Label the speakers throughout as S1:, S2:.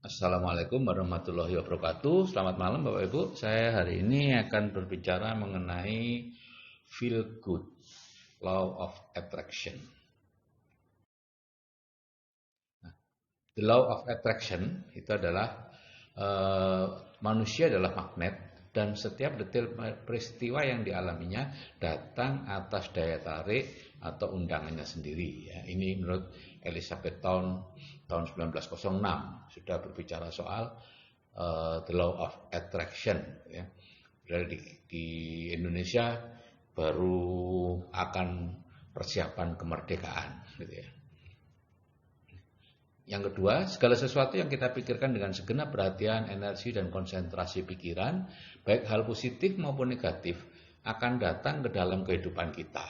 S1: Assalamualaikum warahmatullahi wabarakatuh. Selamat malam Bapak Ibu. Saya hari ini akan berbicara mengenai feel good, law of attraction. The law of attraction itu adalah eh, manusia adalah magnet dan setiap detail peristiwa yang dialaminya datang atas daya tarik atau undangannya sendiri. Ya, ini menurut Elizabeth tahun 1906 sudah berbicara soal the law of attraction. Ya. Di Indonesia baru akan persiapan kemerdekaan, gitu ya. Yang kedua, segala sesuatu yang kita pikirkan dengan segenap perhatian, energi, dan konsentrasi pikiran, baik hal positif maupun negatif, akan datang ke dalam kehidupan kita.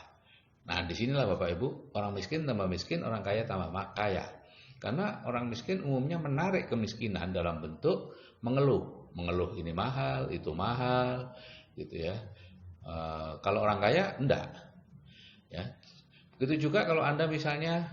S1: Nah, disinilah Bapak Ibu, orang miskin tambah miskin, orang kaya tambah kaya. Karena orang miskin umumnya menarik kemiskinan dalam bentuk mengeluh. Mengeluh ini mahal, itu mahal, gitu ya. Kalau orang kaya, enggak. Ya. Begitu juga kalau Anda misalnya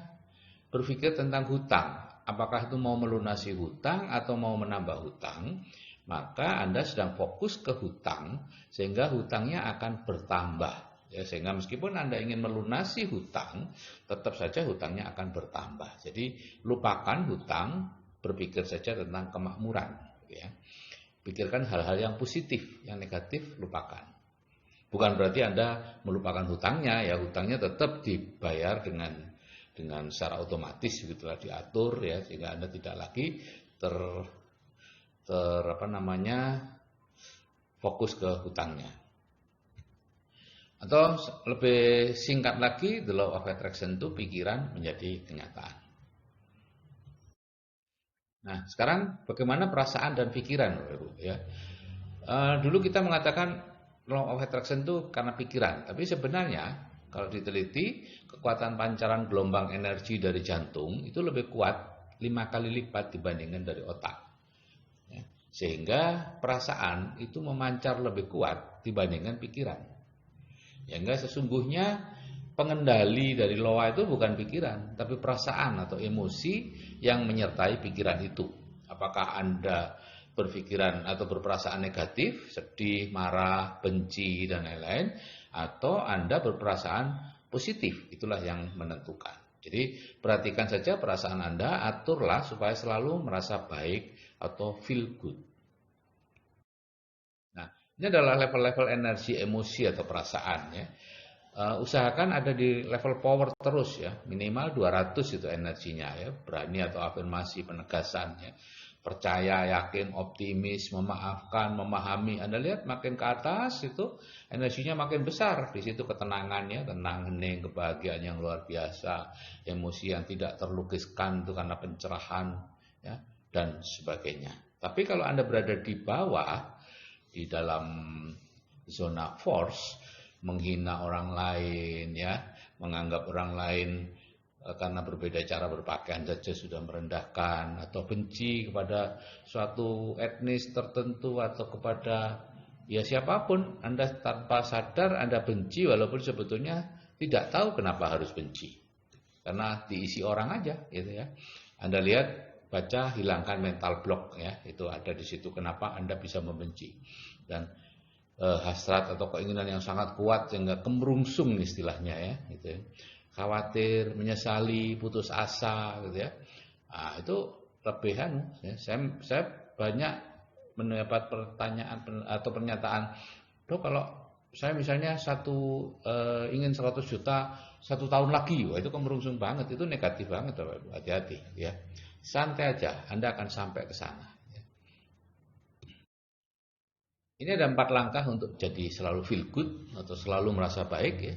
S1: berpikir tentang hutang, apakah itu mau melunasi hutang atau mau menambah hutang, maka Anda sedang fokus ke hutang sehingga hutangnya akan bertambah. Ya, sehingga meskipun Anda ingin melunasi hutang, tetap saja hutangnya akan bertambah. Jadi lupakan hutang, berpikir saja tentang kemakmuran. Ya. Pikirkan hal-hal yang positif, yang negatif lupakan. Bukan berarti Anda melupakan hutangnya, ya hutangnya tetap dibayar dengan secara otomatis gitulah diatur ya sehingga Anda tidak lagi ter apa namanya fokus ke hutangnya. Atau lebih singkat lagi, the law of attraction itu pikiran menjadi kenyataan. Nah, sekarang bagaimana perasaan dan pikiran, ya. Dulu kita mengatakan law of attraction itu karena pikiran, tapi sebenarnya kalau diteliti kekuatan pancaran gelombang energi dari jantung itu lebih kuat 5 kali lipat dibandingkan dari otak. Ya. Sehingga perasaan itu memancar lebih kuat dibandingkan pikiran. Sehingga sesungguhnya pengendali dari loa itu bukan pikiran, tapi perasaan atau emosi yang menyertai pikiran itu. Apakah Anda berpikiran atau berperasaan negatif, sedih, marah, benci, dan lain-lain, atau Anda berperasaan positif, itulah yang menentukan. Jadi perhatikan saja perasaan Anda, aturlah supaya selalu merasa baik atau feel good. Nah, ini adalah level-level energi emosi atau perasaan ya. Usahakan ada di level power terus ya, minimal 200 itu energinya ya, berani atau afirmasi penegasan ya. Percaya, yakin, optimis, memaafkan, memahami. Anda lihat makin ke atas itu energinya makin besar. Di situ ketenangannya, tenang, hening, kebahagiaan yang luar biasa, emosi yang tidak terlukiskan itu karena pencerahan ya dan sebagainya. Tapi kalau Anda berada di bawah di dalam zona force, menghina orang lain ya, menganggap orang lain karena berbeda cara berpakaian saja sudah merendahkan, atau benci kepada suatu etnis tertentu atau kepada ya siapapun, Anda tanpa sadar Anda benci walaupun sebetulnya tidak tahu kenapa harus benci. Karena diisi orang aja gitu ya. Anda lihat, baca, hilangkan mental block ya, itu ada di situ kenapa Anda bisa membenci. Dan hasrat atau keinginan yang sangat kuat sehingga kemerungsung istilahnya ya gitu ya. Khawatir, menyesali, putus asa gitu ya. Nah, itu lebihan ya. Saya banyak mendapat pertanyaan atau pernyataan, "Dok, kalau saya misalnya ingin 100 juta 1 tahun lagi," wah itu kemerungsung banget, itu negatif banget Bapak Ibu. Hati-hati ya. Santai aja, Anda akan sampai ke sana. Ini ada 4 langkah untuk jadi selalu feel good atau selalu merasa baik ya,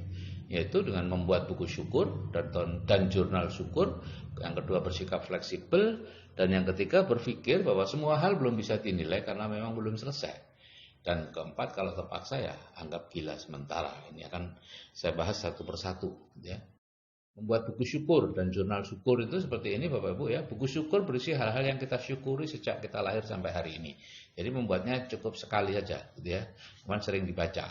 S1: yaitu dengan membuat buku syukur dan jurnal syukur. Yang kedua bersikap fleksibel, dan yang ketiga berpikir bahwa semua hal belum bisa dinilai karena memang belum selesai. Dan keempat kalau terpaksa ya anggap gila sementara. Ini akan saya bahas satu persatu ya. Membuat buku syukur dan jurnal syukur itu seperti ini Bapak Ibu ya. Buku syukur berisi hal-hal yang kita syukuri sejak kita lahir sampai hari ini. Jadi membuatnya cukup sekali saja gitu ya. Cuman sering dibaca.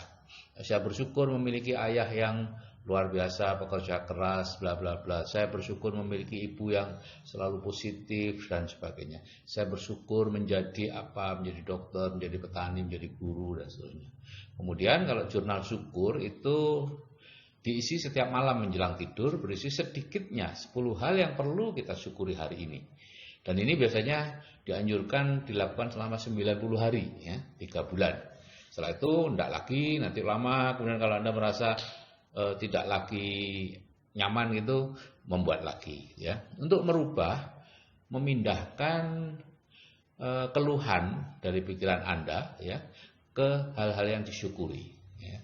S1: Saya bersyukur memiliki ayah yang luar biasa, pekerja keras, bla bla bla. Saya bersyukur memiliki ibu yang selalu positif dan sebagainya. Saya bersyukur menjadi apa, menjadi dokter, menjadi petani, menjadi guru dan seterusnya. Kemudian kalau jurnal syukur itu diisi setiap malam menjelang tidur, berisi sedikitnya 10 hal yang perlu kita syukuri hari ini. Dan ini biasanya dianjurkan dilakukan selama 90 hari, ya, 3 bulan. Setelah itu tidak lagi, nanti lama, kemudian kalau Anda merasa tidak lagi nyaman gitu, membuat lagi, ya. Untuk merubah, memindahkan keluhan dari pikiran Anda, ya, ke hal-hal yang disyukuri, ya.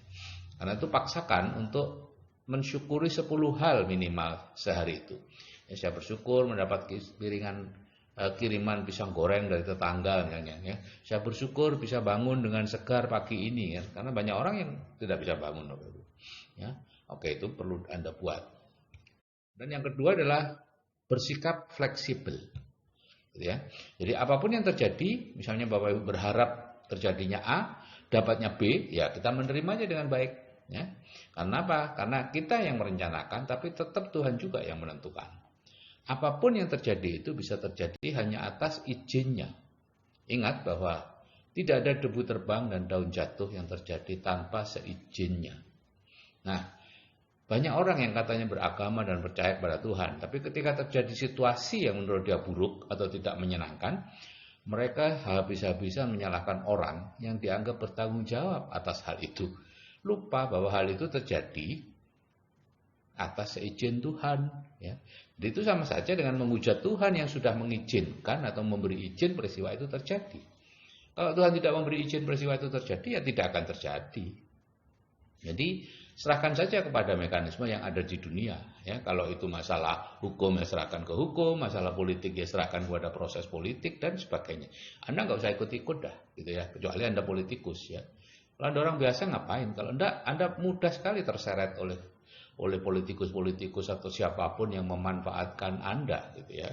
S1: Karena itu paksakan untuk mensyukuri 10 hal minimal sehari itu. Ya, saya bersyukur mendapat kiriman pisang goreng dari tetangga, ya. Saya bersyukur bisa bangun dengan segar pagi ini, ya. Karena banyak orang yang tidak bisa bangun, ya. Oke, itu perlu Anda buat. Dan yang kedua adalah bersikap fleksibel, gitu ya. Jadi apapun yang terjadi, misalnya Bapak Ibu berharap terjadinya A, dapatnya B, ya kita menerimanya dengan baik, ya. Karena apa? Karena kita yang merencanakan, tapi tetap Tuhan juga yang menentukan. Apapun yang terjadi itu bisa terjadi hanya atas izinnya. Ingat bahwa tidak ada debu terbang dan daun jatuh yang terjadi tanpa seizinnya. Nah, banyak orang yang katanya beragama dan percaya kepada Tuhan, tapi ketika terjadi situasi yang menurut dia buruk atau tidak menyenangkan, mereka habis-habisan menyalahkan orang yang dianggap bertanggung jawab atas hal itu. Lupa bahwa hal itu terjadi atas seizin Tuhan, ya. Jadi itu sama saja dengan menghujat Tuhan yang sudah mengizinkan atau memberi izin peristiwa itu terjadi. Kalau Tuhan tidak memberi izin peristiwa itu terjadi, ya tidak akan terjadi. Jadi serahkan saja kepada mekanisme yang ada di dunia, ya. Kalau itu masalah hukum, ya serahkan ke hukum, masalah politik, ya serahkan kepada proses politik dan sebagainya. Anda nggak usah ikut-ikut dah, gitu ya. Kecuali Anda politikus, ya. Kalau Anda orang biasa ngapain? Kalau Anda mudah sekali terseret oleh politikus-politikus atau siapapun yang memanfaatkan Anda, gitu ya.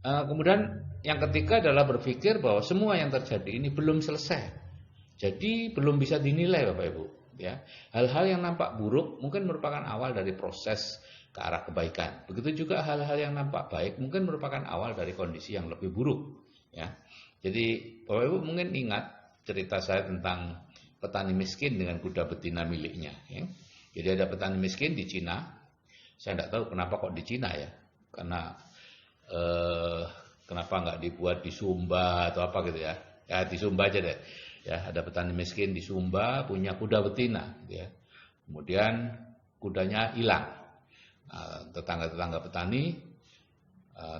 S1: Kemudian yang ketiga adalah berpikir bahwa semua yang terjadi ini belum selesai. Jadi belum bisa dinilai Bapak Ibu, ya. Hal-hal yang nampak buruk mungkin merupakan awal dari proses ke arah kebaikan. Begitu juga hal-hal yang nampak baik mungkin merupakan awal dari kondisi yang lebih buruk, ya. Jadi Bapak Ibu mungkin ingat cerita saya tentang petani miskin dengan kuda betina miliknya, ya. Jadi ada petani miskin di Cina. Saya tidak tahu kenapa kok di Cina, ya. Karena kenapa nggak dibuat di Sumba atau apa gitu, ya. Ya di Sumba aja deh. Ya, ada petani miskin di Sumba punya kuda betina, ya. Kemudian kudanya hilang. Tetangga-tetangga petani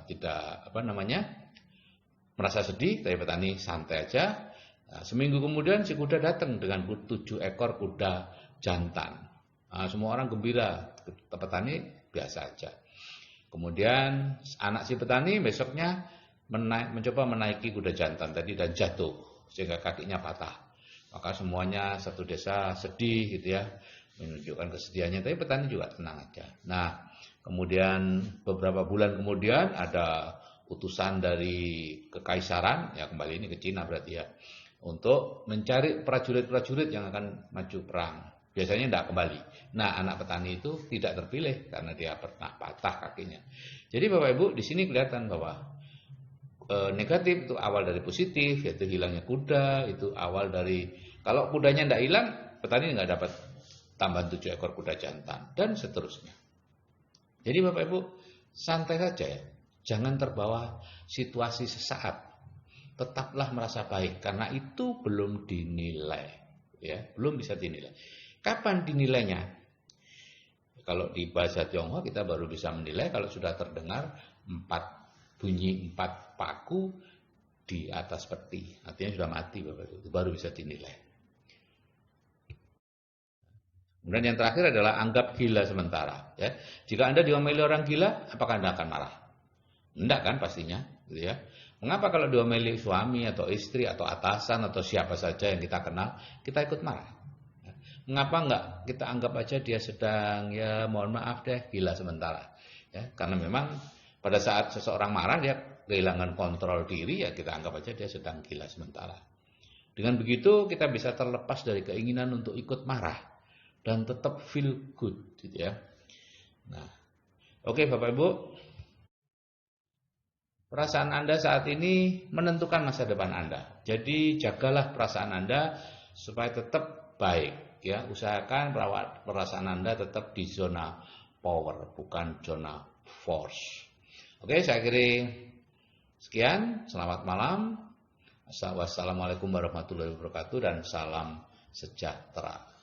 S1: tidak merasa sedih, tapi petani santai aja. Seminggu kemudian si kuda datang dengan 7 ekor kuda jantan. Semua orang gembira, petani biasa aja. Kemudian anak si petani besoknya mencoba menaiki kuda jantan tadi dan jatuh sehingga kakinya patah. Maka semuanya satu desa sedih, gitu ya, menunjukkan kesedihannya. Tapi petani juga tenang aja. Nah, kemudian beberapa bulan kemudian ada utusan dari kekaisaran, ya kembali ini ke Cina berarti, ya, untuk mencari prajurit-prajurit yang akan maju perang. Biasanya tidak kembali. Nah, anak petani itu tidak terpilih karena dia pernah patah kakinya. Jadi Bapak Ibu di sini kelihatan bahwa negatif itu awal dari positif, yaitu hilangnya kuda, itu awal dari, kalau kudanya tidak hilang, petani nggak dapat tambahan 7 ekor kuda jantan, dan seterusnya. Jadi Bapak Ibu, santai saja, ya. Jangan terbawa situasi sesaat. Tetaplah merasa baik, karena itu belum dinilai, ya, belum bisa dinilai. Kapan dinilainya? Kalau di bahasa Tionghoa kita baru bisa menilai kalau sudah terdengar bunyi 4 paku di atas peti, artinya sudah mati Bapak Ibu, itu baru bisa dinilai. Kemudian yang terakhir adalah anggap gila sementara, ya. Jika Anda diomeli orang gila, apakah Anda akan marah? Enggak kan pastinya, gitu ya. Mengapa kalau diomeli suami atau istri atau atasan atau siapa saja yang kita kenal, kita ikut marah? Mengapa enggak kita anggap aja dia sedang, ya mohon maaf deh, gila sementara, ya. Karena memang pada saat seseorang marah dia kehilangan kontrol diri, ya kita anggap aja dia sedang gila sementara. Dengan begitu kita bisa terlepas dari keinginan untuk ikut marah dan tetap feel good, gitu ya. Nah, oke Bapak Ibu, perasaan Anda saat ini menentukan masa depan Anda. Jadi jagalah perasaan Anda supaya tetap baik, ya. Usahakan perasaan Anda tetap di zona power, bukan zona force. Oke, saya kira sekian. Selamat malam. Wassalamualaikum warahmatullahi wabarakatuh dan salam sejahtera.